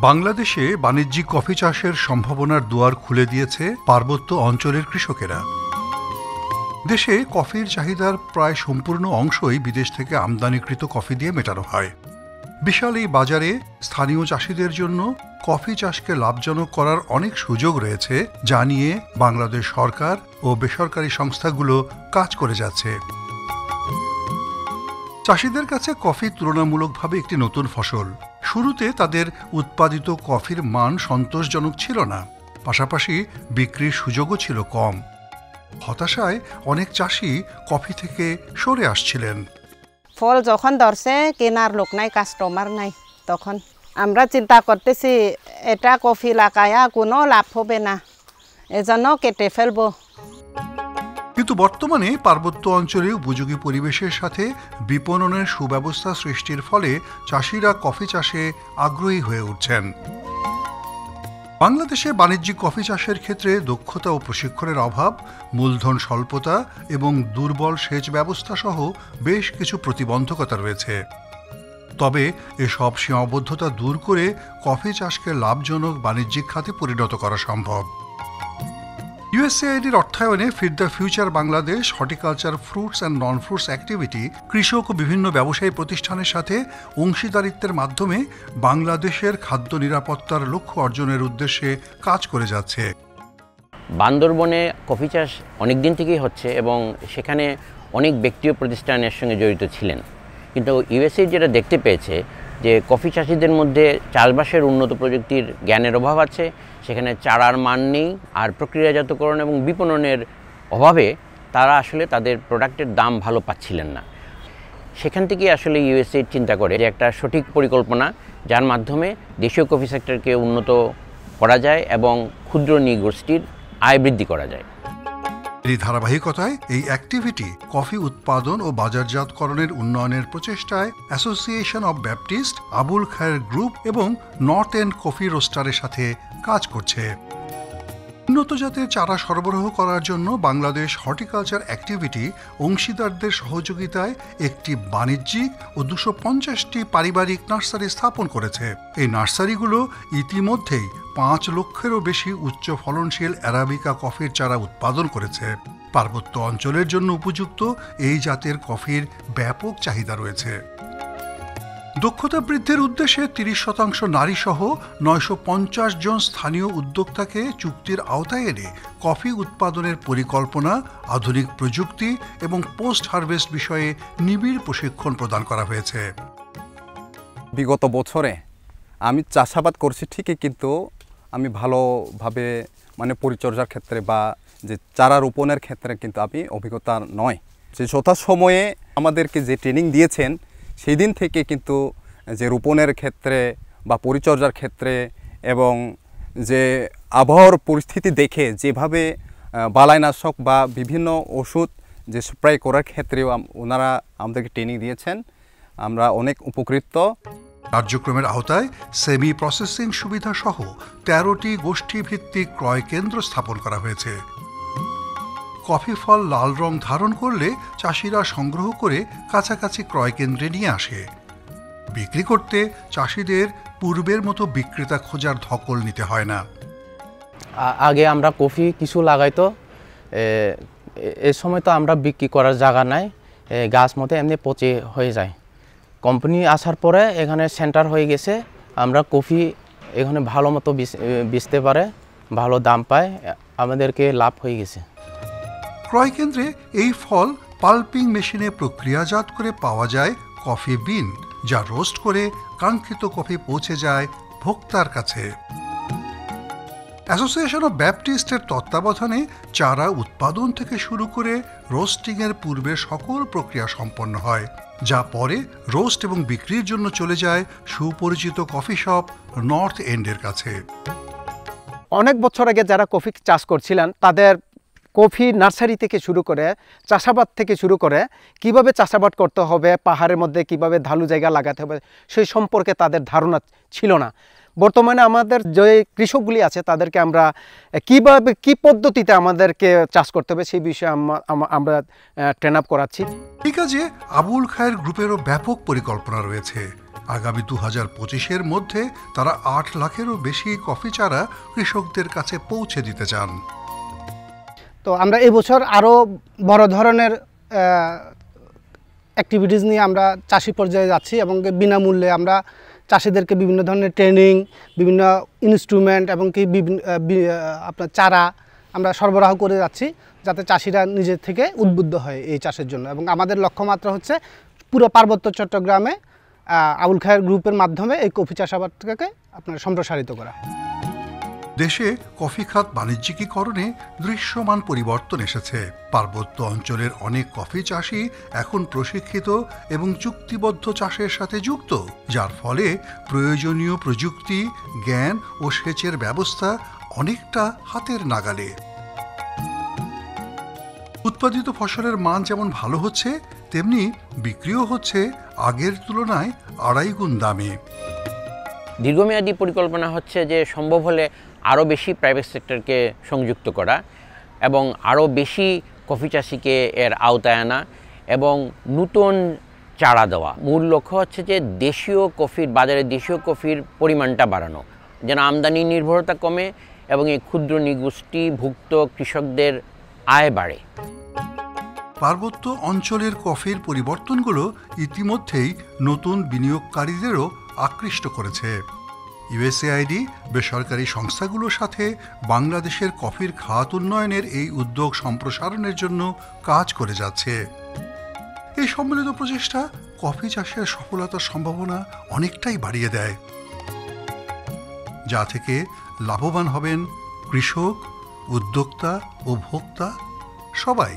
বাংলাদেশে বাণিজ্যিক কফি চাষের সম্ভাবনার দুয়ার খুলে দিয়েছে পার্বত্য অঞ্চলের কৃষকেরা। দেশে কফির চাহিদার প্রায় সম্পূর্ণ অংশই বিদেশ থেকে আমদানিকৃত কফি দিয়ে মেটানো হয়। বিশাল এই বাজারে স্থানীয় চাষিদের জন্য কফি চাষকে লাভজনক করার অনেক সুযোগ রয়েছে, যা নিয়ে বাংলাদেশ সরকার ও বেসরকারি সংস্থাগুলো কাজ করে যাচ্ছে। চাষিদের কাছে কফি তুলনামূলকভাবে একটি নতুন ফসল। শুরুতে তাদের উৎপাদিত কফির মান সন্তোষজনক ছিল না, পাশাপাশি বিক্রির সুযোগও ছিল কম। হতাশায় অনেক চাষি কফি থেকে সরে আসছিলেন। ফল যখন ধরছে কেনার লোক নাই, কাস্টমার নাই, তখন আমরা চিন্তা করতেছি এটা কফি লাগায়া কোনো লাভ হবে না, এজন্য কেটে ফেলবো। কিন্তু বর্তমানে পার্বত্য অঞ্চলে উপযোগী পরিবেশের সাথে বিপণনের সুব্যবস্থা সৃষ্টির ফলে চাষিরা কফি চাষে আগ্রহী হয়ে উঠছেন। বাংলাদেশে বাণিজ্যিক কফি চাষের ক্ষেত্রে দক্ষতা ও প্রশিক্ষণের অভাব, মূলধন স্বল্পতা এবং দুর্বল সেচ ব্যবস্থা সহ বেশ কিছু প্রতিবন্ধকতা রয়েছে। তবে এসব সীমাবদ্ধতা দূর করে কফি চাষকে লাভজনক বাণিজ্যিক খাতে পরিণত করা সম্ভব। ইউএসএআইডির অর্থায়নে feed the future Bangladesh horticulture fruits and non fruits activity কৃষক ও বিভিন্ন ব্যবসায়ী প্রতিষ্ঠানের সাথে অংশীদারিত্বের মাধ্যমে বাংলাদেশের খাদ্য নিরাপত্তার লক্ষ্য অর্জনের উদ্দেশ্যে কাজ করে যাচ্ছে। বান্দরবনে কফি চাষ অনেক দিন থেকেই হচ্ছে এবং সেখানে অনেক ব্যক্তি ও প্রতিষ্ঠানের সঙ্গে জড়িত ছিলেন। কিন্তু ইউএসএআইডি যেটা দেখতে পেয়েছে যে কফি চাষিদের মধ্যে চাষবাসের উন্নত প্রযুক্তির জ্ঞানের অভাব আছে, সেখানে চারার মান নেই, আর প্রক্রিয়াজাতকরণ এবং বিপণনের অভাবে তারা আসলে তাদের প্রোডাক্টের দাম ভালো পাচ্ছিলেন না। সেখান থেকে আসলে ইউএসএআইডি চিন্তা করে যে একটা সঠিক পরিকল্পনা, যার মাধ্যমে দেশীয় কফি সেক্টরকে উন্নত করা যায় এবং ক্ষুদ্র নৃগোষ্ঠীর আয় বৃদ্ধি করা যায়। এই ধারাবাহিকতায় এই অ্যাক্টিভিটি কফি উৎপাদন ও বাজারজাতকরণের উন্নয়নের প্রচেষ্টায় association of Baptist, Abul Khair group এবং নর্থ এন্ড কফি রোস্টারের সাথে কাজ করছে। উন্নত জাতের চারা সরবরাহ করার জন্য বাংলাদেশ হর্টিকালচার অ্যাক্টিভিটি অংশীদারদের সহযোগিতায় একটি বাণিজ্যিক ও 250টি পারিবারিক নার্সারি স্থাপন করেছে। এই নার্সারিগুলো ইতিমধ্যেই 5 লক্ষেরও বেশি উচ্চ ফলনশীল অ্যারাবিকা কফির চারা উৎপাদন করেছে। পার্বত্য অঞ্চলের জন্য উপযুক্ত এই জাতের কফির ব্যাপক চাহিদা রয়েছে। দক্ষতা বৃদ্ধির উদ্দেশ্যে 30% নারী সহ 950 জন স্থানীয় উদ্যোক্তাকে চুক্তির আওতায় এনে কফি উৎপাদনের পরিকল্পনা, আধুনিক প্রযুক্তি এবং পোস্ট হারভেস্ট বিষয়ে নিবিড় প্রশিক্ষণ প্রদান করা হয়েছে। বিগত বছরে আমি চাষাবাদ করছি ঠিকই, কিন্তু আমি ভালোভাবে পরিচর্যার ক্ষেত্রে বা যে চারা রোপণের ক্ষেত্রে কিন্তু আমি অভিজ্ঞতা নয়। যে যথাসময়ে আমাদেরকে যে ট্রেনিং দিয়েছেন, সেই দিন থেকে কিন্তু যে রোপণের ক্ষেত্রে বা পরিচর্যার ক্ষেত্রে এবং যে আবহাওয়ার পরিস্থিতি দেখে যেভাবে বালাইনাশক বা বিভিন্ন ওষুধ যে স্প্রে করার ক্ষেত্রেও ওনারা আমাদেরকে ট্রেনিং দিয়েছেন, আমরা অনেক উপকৃত। কার্যক্রমের আওতায় সেমি প্রসেসিং সুবিধা সহ 13টি গোষ্ঠীভিত্তিক ক্রয় কেন্দ্র স্থাপন করা হয়েছে। কফি ফল লাল রং ধারণ করলে চাষিরা সংগ্রহ করে কাছাকাছি ক্রয় কেন্দ্রে নিয়ে আসে। বিক্রি করতে চাষিদের পূর্বের মতো বিক্রেতা খোঁজার ধকল নিতে হয় না। আগে আমরা কফি কিছু লাগাইতো, এ সময় তো আমরা বিক্রি করার জায়গা নাই, গাছ মতো এমনি পচে হয়ে যায়। কোম্পানি আসার পরে এখানে সেন্টার হয়ে গেছে, আমরা কফি এখানে ভালো মতো বেচতে পারে, ভালো দাম পায়, আমাদেরকে লাভ হয়ে গেছে। ক্রয় কেন্দ্রে এই ফল পাল্পিং মেশিনে প্রক্রিয়াজাত করে পাওয়া যায় কফি বিন, যা রোস্ট করে কাঙ্ক্ষিত কফি পৌঁছে যায় ভোক্তার কাছে। অ্যাসোসিয়েশন অব ব্যাপটিস্টের তত্ত্বাবধানে চারা উৎপাদন থেকে শুরু করে রোস্টিংয়ের পূর্বে সকল প্রক্রিয়া সম্পন্ন হয়, যা পরে রোস্ট এবং বিক্রির জন্য চলে যায় সুপরিচিত কফি শপ নর্থ এন্ডের কাছে। অনেক বছর আগে যারা কফি চাষ করছিলেন, তাদের কফি নার্সারি থেকে শুরু করে চাষাবাদ থেকে শুরু করে কিভাবে চাষাবাদ করতে হবে, পাহাড়ের মধ্যে কিভাবে ঢালু জায়গা লাগাতে হবে, সেই সম্পর্কে তাদের ধারণা ছিল না। বর্তমানে আমাদের যে কৃষকগুলি আছে তাদেরকে আমরা কিভাবে কি পদ্ধতিতে আমাদেরকে চাষ করতে হবে সেই বিষয়ে আমরা ট্রেন আপ করাচ্ছি। ঠিক আছে, আবুল খায়ের গ্রুপেরও ব্যাপক পরিকল্পনা রয়েছে। আগামী 2025-এর মধ্যে তারা 8 লাখেরও বেশি কফি চারা কৃষকদের কাছে পৌঁছে দিতে চান। তো আমরা এবছর আরও বড় ধরনের অ্যাক্টিভিটিস নিয়ে আমরা চাষি পর্যায়ে যাচ্ছি এবং বিনামূল্যে আমরা চাষিদেরকে বিভিন্ন ধরনের ট্রেনিং, বিভিন্ন ইনস্ট্রুমেন্ট এবং কি আপনার চারা আমরা সরবরাহ করে যাচ্ছি, যাতে চাষিরা নিজের থেকে উদ্বুদ্ধ হয় এই চাষের জন্য। এবং আমাদের লক্ষ্যমাত্রা হচ্ছে পুরো পার্বত্য চট্টগ্রামে আবুল খায়ের গ্রুপের মাধ্যমে এই কফি চাষাবাদটাকে আপনার সম্প্রসারিত করা। দেশে কফি খাত বাণিজ্যিকীকরণে দৃশ্যমান পরিবর্তন এসেছে। পার্বত্য অঞ্চলের অনেক কফি চাষি এখন প্রশিক্ষিত এবং চুক্তিবদ্ধ চাষের সাথে যুক্ত, যার ফলে প্রয়োজনীয় প্রযুক্তি, জ্ঞান ও সেচের ব্যবস্থা অনেকটা হাতের নাগালে। উৎপাদিত ফসলের মান যেমন ভালো হচ্ছে, তেমনি বিক্রিও হচ্ছে আগের তুলনায় 2.5 গুণ দামে। দীর্ঘমেয়াদী পরিকল্পনা হচ্ছে যে সম্ভব হলে আরও বেশি প্রাইভেট সেক্টরকে সংযুক্ত করা এবং আরও বেশি কফি চাষিকে এর আওতায় আনা এবং নতুন চারা দেওয়া। মূল লক্ষ্য হচ্ছে যে দেশীয় কফির বাজারে দেশীয় কফির পরিমাণটা বাড়ানো, যেন আমদানি নির্ভরতা কমে এবং এই ক্ষুদ্র নিগোষ্ঠীভুক্ত কৃষকদের আয় বাড়ে। পার্বত্য অঞ্চলের কফির পরিবর্তনগুলো ইতিমধ্যেই নতুন বিনিয়োগকারীদেরও আকৃষ্ট করেছে। ইউএসএআইডি বেসরকারি সংস্থাগুলোর সাথে বাংলাদেশের কফির খাত উন্নয়নের এই উদ্যোগ সম্প্রসারণের জন্য কাজ করে যাচ্ছে। এই সম্মিলিত প্রচেষ্টা কফি চাষের সফলতার সম্ভাবনা অনেকটাই বাড়িয়ে দেয়, যা থেকে লাভবান হবেন কৃষক, উদ্যোক্তা ও ভোক্তা সবাই।